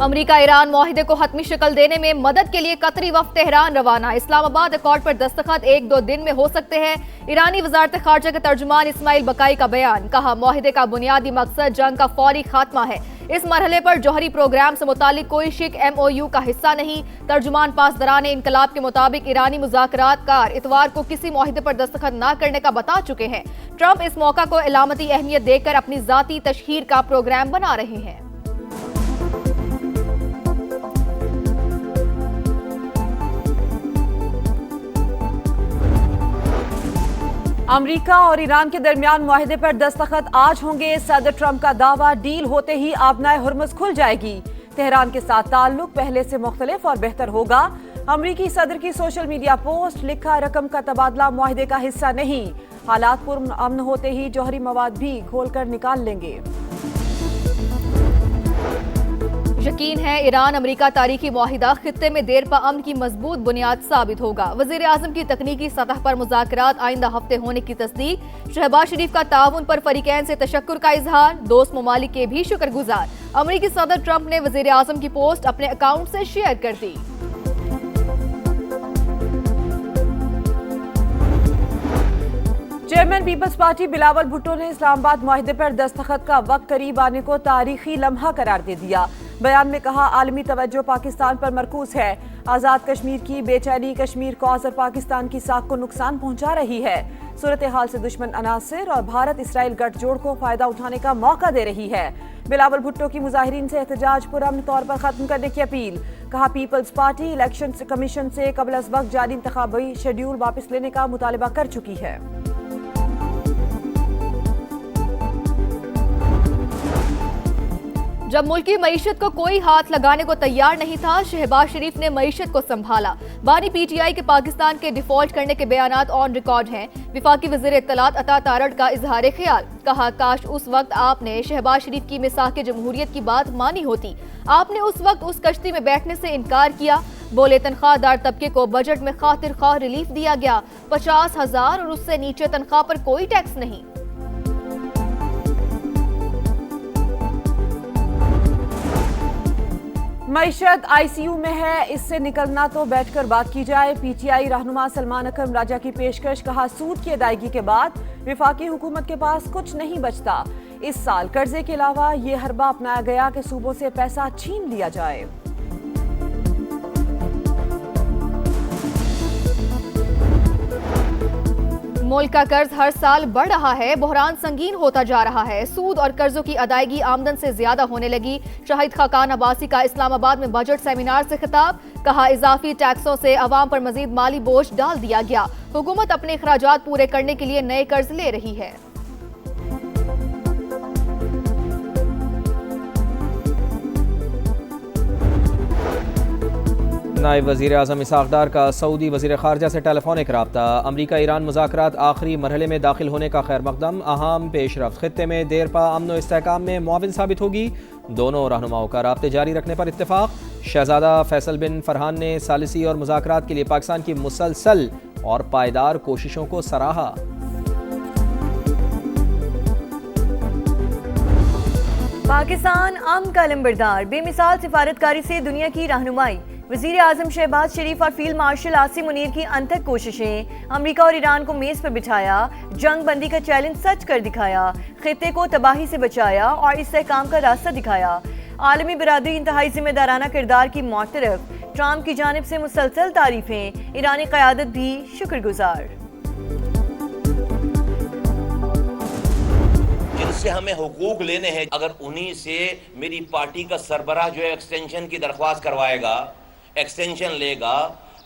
America Iran मुआहिदे को हतमी शक्ल देने में मदद के लिए कतरी वफ्द तेहरान रवाना। इस्लामाबाद अकॉर्ड पर दस्तखत 1-2 दिन में हो सकते हैं। ईरानी वजारत खारजा के तर्जुमान इस्माइल बकाई का बयान, कहा मुआहिदे का बुनियादी मकसद जंग का फौरी खात्मा है। इस मरहले पर जौहरी प्रोग्राम से मुतालिक कोई शिक MOU का हिस्सा नहीं। तर्जुमान पासदरान इनकलाब के मुताबिक ईरानी मुज़ाकरातकार इतवार को किसी मुआहिदे पर दस्तखत न करने का बता चुके हैं। ट्रंप इस मौका को इलामती अहमियत देकर अपनी जाती तशहीर का प्रोग्राम बना रहे हैं। अमेरिका और ईरान के दरमियान मुआहिदे पर दस्तखत आज होंगे। सदर ट्रंप का दावा, डील होते ही आबनाए हुर्मुज़ खुल जाएगी। तेहरान के साथ ताल्लुक पहले से मुख्तलिफ और बेहतर होगा। अमरीकी सदर की सोशल मीडिया पोस्ट, लिखा रकम का तबादला मुआहिदे का हिस्सा नहीं। हालात पुरअमन होते ही जौहरी मवाद भी खोलकर निकाल लेंगे। यकीन है ईरान अमेरिका तारीखी मुआहिदा खित्ते में देर पा अमन की मजबूत बुनियाद साबित होगा। वजीर आजम की तकनीकी सतह पर मुज़ाकरात आइंदा हफ्ते होने की तस्दीक। शहबाज शरीफ का ताउन पर फरीकैन से तशक्कुर का इजहार, दोस्त ममालिक के भी शुक्रगुजार। अमरीकी सदर ट्रंप ने वजीर आजम की पोस्ट अपने अकाउंट से शेयर कर दी। चेयरमैन पीपल्स पार्टी बिलावल भुट्टो ने इस्लामाबाद मुआहिदे पर दस्तखत का वक्त करीब आने को तारीखी लम्हा करार दे दिया। बयान में कहा, आलमी तवज्जो पाकिस्तान पर मरकूज है। आज़ाद कश्मीर की बेचैनी कश्मीर कॉज और पाकिस्तान की साख को नुकसान पहुंचा रही है। सूरत हाल से दुश्मन अनासिर और भारत इसराइल गठजोड़ को फायदा उठाने का मौका दे रही है। बिलावल भुट्टो की मुजाहिरीन से एहतजाज पुरअमन तौर पर खत्म करने की अपील। कहा, पीपल्स पार्टी इलेक्शन कमीशन से कबल अज़ वक्त जारी इंतखाबी शेड्यूल वापस लेने का मुतालबा कर चुकी है। जब मुल्की मईशत को कोई हाथ लगाने को तैयार नहीं था, शहबाज शरीफ ने मईशत को संभाला। बानी PTI के पाकिस्तान के डिफॉल्ट करने के बयानात ऑन रिकॉर्ड हैं। विफाकी वज़ीर इत्तलात अता तारड़ का इजहार ख्याल, कहा, काश उस वक्त आपने शहबाज शरीफ की मिसाक जमहूरियत की बात मानी होती। आपने उस वक्त उस कश्ती में बैठने से इनकार किया। बोले, तनख्वाहदार तबके को बजट में खातिर ख्वाह रिलीफ दिया गया। 50,000 और उससे नीचे तनख्वाह पर कोई टैक्स नहीं। मईशत ICU में है, इससे निकलना तो बैठकर बात की जाए। PTI रहनुमा सलमान अकरम राजा की पेशकश, कहा, सूद की अदायगी के बाद विफाकी हुकूमत के पास कुछ नहीं बचता। इस साल कर्जे के अलावा ये हरबा अपनाया गया कि सूबों से पैसा छीन लिया जाए। मुल्क का कर्ज हर साल बढ़ रहा है, बहरान संगीन होता जा रहा है। सूद और कर्जों की अदायगी आमदन से ज्यादा होने लगी। शाहिद खाकान अब्बासी का इस्लामाबाद में बजट सेमिनार से खिताब, कहा, इजाफी टैक्सों से अवाम पर मजीद माली बोझ डाल दिया गया। हुकूमत अपने अखराजात पूरे करने के लिए नए कर्ज ले रही है। नायब वज़ीर आज़म इसहाक़ डार का सऊदी वज़ीर ख़ारजा से टेलीफोनिक राब्ता। अमरीका ईरान मुज़ाकरात आखिरी मरहले में दाखिल होने का खैर मकदम। अहम पेशरफ्त खित्ते में देर पा अमन व इस्तेहकाम में मुआविन साबित होगी। दोनों रहनुमाओं का राब्ते जारी रखने पर इत्तेफाक। शहज़ादा फैसल बिन फरहान ने सालिसी और मुज़ाकरात के लिए पाकिस्तान की मुसलसल और पायदार कोशिशों को सराहा। पाकिस्तान अमन का लंबरदार, बेमिसाल सिफारतकारी से दुनिया की रहनुमाई। वज़ीर आज़म शहबाज शरीफ और फील्ड मार्शल आसिम मुनीर की अनथक कोशिशें। अमेरिका और ईरान को मेज पर बिठाया, जंग बंदी का चैलेंज सच कर दिखाया, खित्ते को तबाही से बचाया और इस्तेहकाम का रास्ता दिखाया। आलमी बरादरी इंतहाई जिम्मेदाराना किरदार की मोतरफ। ट्रंप की जानिब से मुसलसल तारीफें, ईरानी क़यादत भी शुक्रगुजार। जिनसे हमें हुकूक लेने हैं, अगर उन्हीं से मेरी पार्टी का सरबराह जो है एक्सटेंशन की दरख्वास्त करवाएगा, एक्सटेंशन लेगा,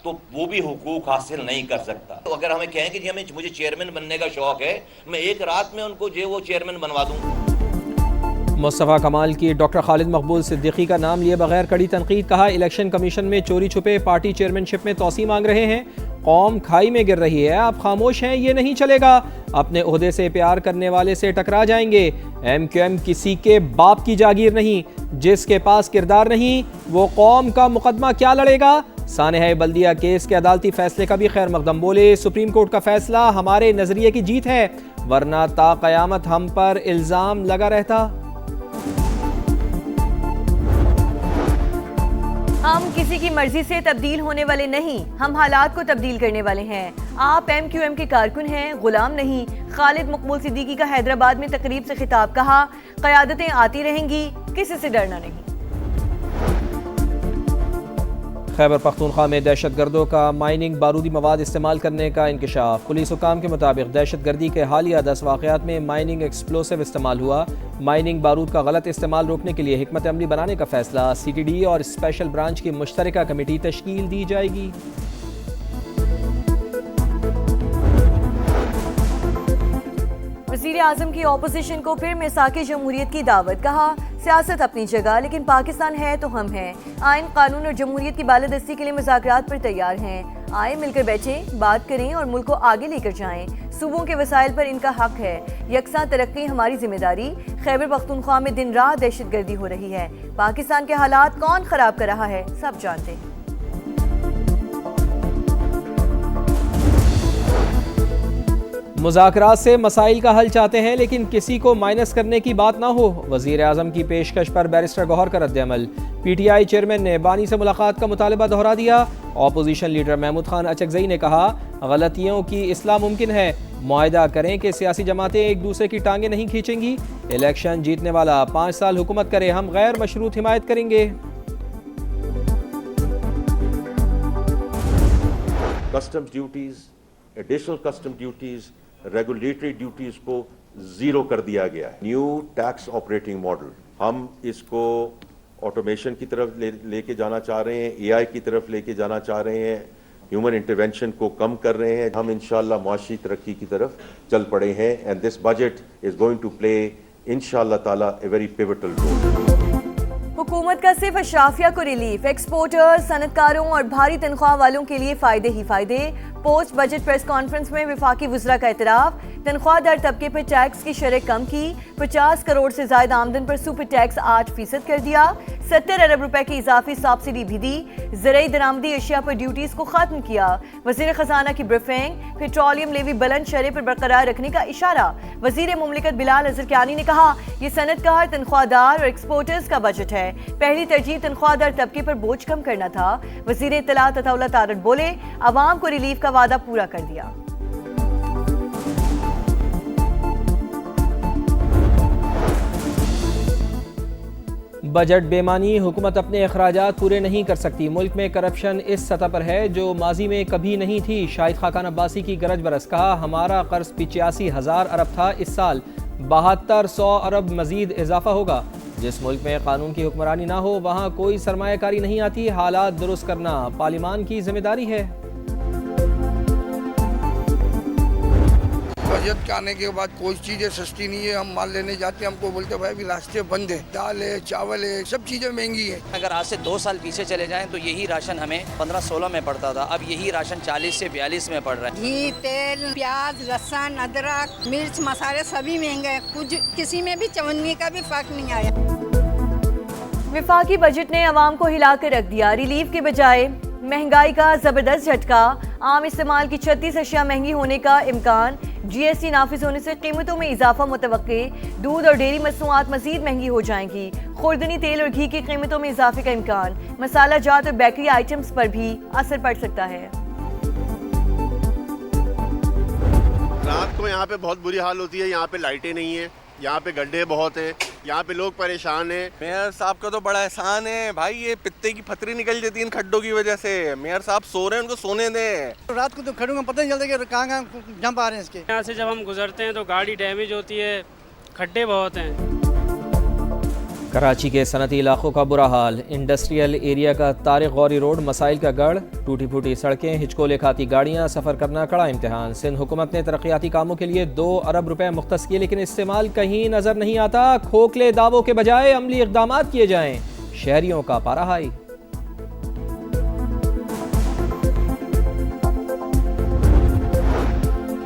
तो वो भी हुकूक हासिल नहीं कर सकता। तो अगर हमें कहें कि जी मुझे चेयरमैन बनने का शौक है, मैं एक रात में उनको जो वो चेयरमैन बनवा दूँ। मुस्तफ़ा कमाल की डॉक्टर खालिद मकबूल सिद्दीकी का नाम लिए बगैर कड़ी तनकीद। कहा, इलेक्शन कमीशन में चोरी छुपे पार्टी चेयरमैनशिप में तौसी मांग रहे हैं। कौम खाई में गिर रही है, आप खामोश हैं, ये नहीं चलेगा। अपने ओहदे से प्यार करने वाले से टकरा जाएंगे। MQM किसी के बाप की जागीर नहीं, जिसके पास किरदार नहीं वो कौम का मुकदमा क्या लड़ेगा। सानेहा बल्दिया केस के अदालती फैसले का भी खैर मकदम। बोले, सुप्रीम कोर्ट का फैसला हमारे नजरिए की जीत है, वरना ता कयामत हम पर इल्जाम लगा रहता। हम किसी की मर्जी से तब्दील होने वाले नहीं, हम हालात को तब्दील करने वाले हैं। आप MQM के कारकुन हैं, गुलाम नहीं। खालिद मकबूल सिद्दीकी का हैदराबाद में तकरीब से खिताब, कहा क़यादतें आती रहेंगी, किसी से डरना नहीं। खैबर पख्तूनख्वा में दहशतगर्दों का माइनिंग बारूदी मवाद इस्तेमाल करने का इंकशाफ। पुलिस हुकाम के मुताबिक दहशतगर्दी के हालिया 10 वाक़यात में माइनिंग एक्सप्लोसिव इस्तेमाल हुआ। माइनिंग बारूद का गलत इस्तेमाल रोकने के लिए हिकमत अमली बनाने का फैसला। CTD और स्पेशल ब्रांच की मुश्तरका कमेटी तश्कील दी जाएगी। वज़ीर आज़म की ऑपोजिशन को फिर मिसाक़े जमहूरियत की दावत, कहा सियासत अपनी जगह लेकिन पाकिस्तान है तो हम हैं। आइन, कानून और जमहूरियत की बालादस्ती के लिए मुज़ाकरात पर तैयार हैं। आए मिलकर बैठें, बात करें और मुल्क को आगे लेकर जाएं। सूबों के वसाइल पर इनका हक है, यकसां तरक्की हमारी जिम्मेदारी। खैबर पख्तूनख्वा में दिन रात दहशतगर्दी हो रही है। पाकिस्तान के हालात कौन खराब कर रहा है, सब जानते हैं। मुज़ाकरात से मसाइल का हल चाहते हैं लेकिन किसी को माइनस करने की बात ना हो। वज़ीर आज़म की पेशकश पर बैरिस्टर गौहर का रद्द-ए-अमल। PTI चेयरमैन ने बानी से मुलाकात का मुतालबा दोहरा दिया। ऑपोजिशन लीडर महमूद खान अचकज़ई ने कहा गलतियों की इस्लाह मुमकिन है, मुआहिदा करें कि सियासी जमातें एक दूसरे की टांगें नहीं खींचेंगी। इलेक्शन जीतने वाला 5 साल हुकूमत करे, हम गैर मशरूत हिमायत करेंगे। Customs duties, additional custom duties, regulatory duties को जीरो कर दिया गया है। न्यू टैक्स ऑपरेटिंग मॉडल, हम इसको ऑटोमेशन की तरफ लेके जाना चाह रहे हैं, AI की तरफ लेके जाना चाह रहे हैं, ह्यूमन इंटरवेंशन को कम कर रहे हैं। हम इंशाल्लाह मुआशी तरक्की की तरफ चल पड़े हैं and this budget is going to play इंशाल्लाह ताला ए वेरी पिवटल रोल। हुकूमत का सिर्फ अशराफिया को रिलीफ, एक्सपोर्टर, सनतकारों और भारी तनख्वाह वालों के लिए फायदे ही फायदे। पोस्ट बजट प्रेस कॉन्फ्रेंस में वफाकी वज़रा का एतराफ़, तनख्वाहदार तबके पर टैक्स की शरह कम की। 50 करोड़ से ज़ायद आमदन पर सुपर टैक्स 8% कर दिया। 70 अरब रुपए की इजाफी सब्सिडी भी दी। ज़राई दरामदी अशिया पर ड्यूटीज़ को ख़त्म किया। वज़ीर ख़जाना की ब्रीफिंग, पेट्रोलियम लेवी बुलंद शरह पर बरकरार रखने का इशारा। वज़ीर मुमलिकत बिलाल अज़रकियानी ने कहा यह सनतकार, तनख्वाहदार और एक्सपोर्टर्स का बजट है। पहली तरजीह तनख्वाहदार तबके पर बोझ कम करना था। वज़ीर इत्तलात अताउल्लाह तारड़ बोले अवाम को रिलीफ का वादा पूरा कर दिया। बजट बेमानी, हुकूमत अपने अखराजात पूरे नहीं कर सकती। मुल्क में करप्शन इस सतह पर है जो माजी में कभी नहीं थी। शाहिद खाकान अब्बासी की गरज बरस, कहा हमारा कर्ज 85,000 अरब था, इस साल 7200 अरब मजीद इजाफा होगा। जिस मुल्क में कानून की हुक्मरानी ना हो वहाँ कोई सरमायाकारी नहीं आती। हालात दुरुस्त करना पार्लिमान की जिम्मेदारी है। बजट के आने के बाद कोई चीज़ें सस्ती नहीं है। हम माल लेने जाते हैं, हमको बोलते भाई अभी रास्ते बंद है, दाल है, चावल है, सब चीज़ें महंगी है। अगर आज से 2 साल पीछे चले जाएं तो यही राशन हमें 15-16 में पड़ता था, अब यही राशन 40 से 42 में पड़ रहा है। घी, तेल, प्याज, लहसुन, अदरक, मिर्च, मसाले सभी महंगे हैं। कुछ किसी में भी चवन्नी का भी फर्क नहीं आया। वफाकी बजट ने अवाम को हिला कर रख दिया। रिलीफ के बजाय महंगाई का जबरदस्त झटका। आम इस्तेमाल की 36 अशिया महंगी होने का इम्कान। GST नाफिज होने से कीमतों में इजाफा मुतवक्के। दूध और डेयरी मसनूआत मजीद महंगी हो जाएंगी। खुर्दनी तेल और घी की कीमतों में इजाफे का इम्कान। मसाला जात और बेकरी आइटम्स पर भी असर पड़ सकता है। रात को यहाँ पे बहुत बुरी हाल होती है, यहाँ पे लाइटें नहीं है, यहाँ पे गड्ढे बहुत हैं, यहाँ पे लोग परेशान हैं। मेयर साहब का तो बड़ा एहसान है भाई, ये पित्ते की फतरी निकल जाती है इन खड्डों की वजह से। मेयर साहब सो रहे हैं, उनको सोने दें। रात को तो खड़ूंगा पता नहीं चलता कि कहाँ जंप आ रहे हैं इसके। यहाँ से जब हम गुजरते हैं तो गाड़ी डैमेज होती है, खड्डे बहुत हैं। कराची के सनती इलाकों का बुरा हाल। इंडस्ट्रियल एरिया का तारिक गौरी रोड मसाइल का गढ़। टूटी फूटी सड़कें, हिचकोले खाती गाड़ियाँ, सफ़र करना कड़ा इम्तिहान। सिंध हुकूमत ने तरक्याती कामों के लिए 2 अरब रुपए मुख्तस किए लेकिन इस्तेमाल कहीं नज़र नहीं आता। खोखले दावों के बजाय अमली इक़दाम किए जाएँ। शहरियों का पारा हाई।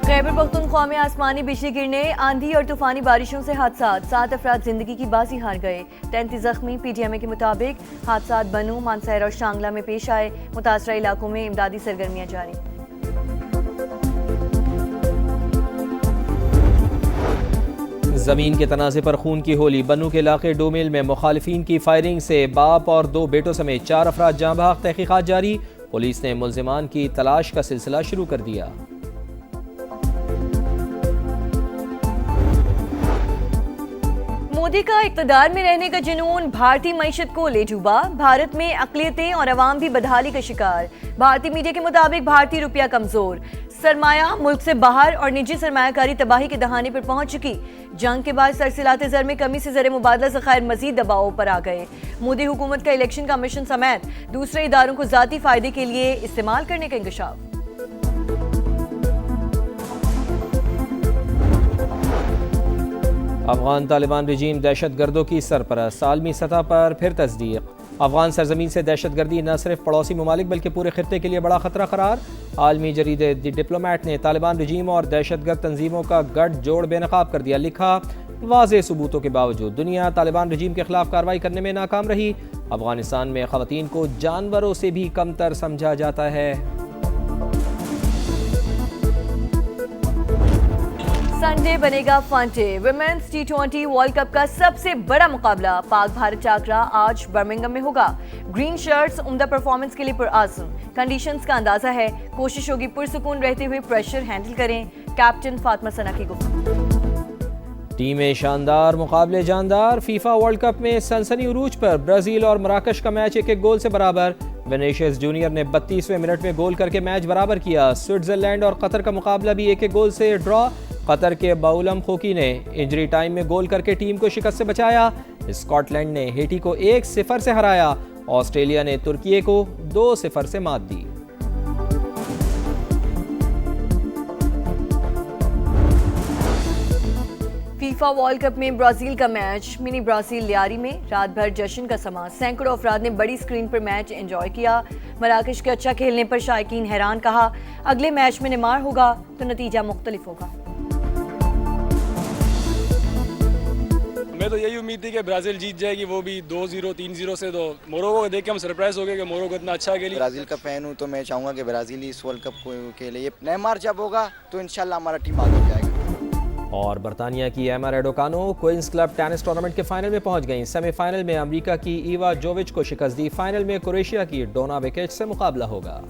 खैबर पख्तूनख्वा में आसमानी बिजली गिरने, आंधी और तूफानी बारिशों से हादसात। 7 अफराद जिंदगी की बाजी हार गए, 33 जख्मी। PTMA के मुताबिक हादसात बनू, मानसहरा और शांगला में पेश आए। मुतासरा इलाकों में इमदादी सरगर्मियां जारी। जमीन के तनाज़े पर खून की होली। बन्नू के इलाके डोमिल में मुखालिफिन की फायरिंग से बाप और 2 बेटों समेत 4 अफराद जाँ बहक। तहकीकात जारी। पुलिस ने मुल्जिमान की तलाश का सिलसिला शुरू कर दिया। मोदी का इक़्तिदार में रहने का जुनून भारतीय मईशत को ले डूबा। भारत में अक़लियतें और अवाम भी बदहाली का शिकार। भारतीय मीडिया के मुताबिक भारतीय रुपया कमजोर, सरमाया मुल्क से बाहर और निजी सरमायाकारी तबाही के दहाने पर पहुंच चुकी। जंग के बाद सरसिलाते ज़र में कमी से ज़र मुबादला ज़खायर मजीद दबाव पर आ गए। मोदी हुकूमत का इलेक्शन कमीशन समेत दूसरे इदारों को ज़ाती फ़ायदे के लिए इस्तेमाल करने का इंकशाफ। अफगान तालिबान रजीम दहशतगर्दों की सरपरस्त। आलमी सतह पर फिर तस्दीक। अफगान सरजमीन से दहशतगर्दी न सिर्फ पड़ोसी ममालिक बल्कि पूरे खित्ते के लिए बड़ा खतरा करार। आलमी जरीदे द डिप्लोमेट ने तालिबान रजीम और दहशतगर्द तंजीमों का गठ जोड़ बेनकाब कर दिया। लिखा, वाज़ेह सबूतों के बावजूद दुनिया तालिबान रजीम के खिलाफ कार्रवाई करने में नाकाम रही। अफगानिस्तान में ख़वातीन को जानवरों से भी कमतर समझा जाता है। संडे बनेगा fun day. Women's T20 world cup का सबसे बड़ा मुकाबला पाक भारत टाकरा आज बर्मिंघम में होगा। ग्रीन शर्ट्स उम्दा परफॉर्मेंस के लिए पुरआज़म। कंडीशंस का अंदाजा है, कोशिश होगी पुरसुकून रहते हुए प्रेशर हैंडल करें। कैप्टन फातिमा सना की गुफ्तगू। टीमें शानदार, मुकाबले जानदार। फीफा वर्ल्ड कप में सनसनी उरूज पर ब्राजील और मराकश का मैच 1-1 गोल से बराबर। विनीशियस जूनियर ने 32वें मिनट में गोल करके मैच बराबर किया। स्विट्जरलैंड और कतर का मुकाबला भी 1-1 गोल से ड्रॉ। कतर के बाउलम खोकी ने इंजरी टाइम में गोल करके टीम को शिकस्त से बचाया। स्कॉटलैंड ने हेटी को 1-0 से हराया। ऑस्ट्रेलिया ने तुर्की को 2-0 से मात दी। फीफा वर्ल्ड कप में ब्राजील का मैच मिनी ब्राजील लियारी में रात भर जश्न का समा। सैकड़ों अफराद ने बड़ी स्क्रीन पर मैच एंजॉय किया। मराकश के अच्छा खेलने पर शायकीन हैरान। कहा, अगले मैच में नेमार होगा तो नतीजा मुख्तलिफ होगा। मैं तो यही उम्मीद थी कि ब्राज़ील जीत जाएगी, वो भी 2-0 3-0 से। तो मोरक्को को देख के हम सरप्राइज हो गए कि मोरक्को इतना अच्छा खेली। ब्राज़ील का फैन हूँ तो मैं चाहूँगा कि ब्राज़ील इस वर्ल्ड कप के लिए नेमार जब होगा तो इंशाल्लाह हमारा टीम आगे हो जाएगा। और बरतानिया की एमा रेडोकानो क्वींस क्लब टेनिस टूर्नामेंट के फाइनल में पहुंच गई। सेमीफाइनल में अमेरिका की ईवा जोविच को शिकस्त दी। फाइनल में क्रोएशिया की डोना बेकेच से मुकाबला होगा।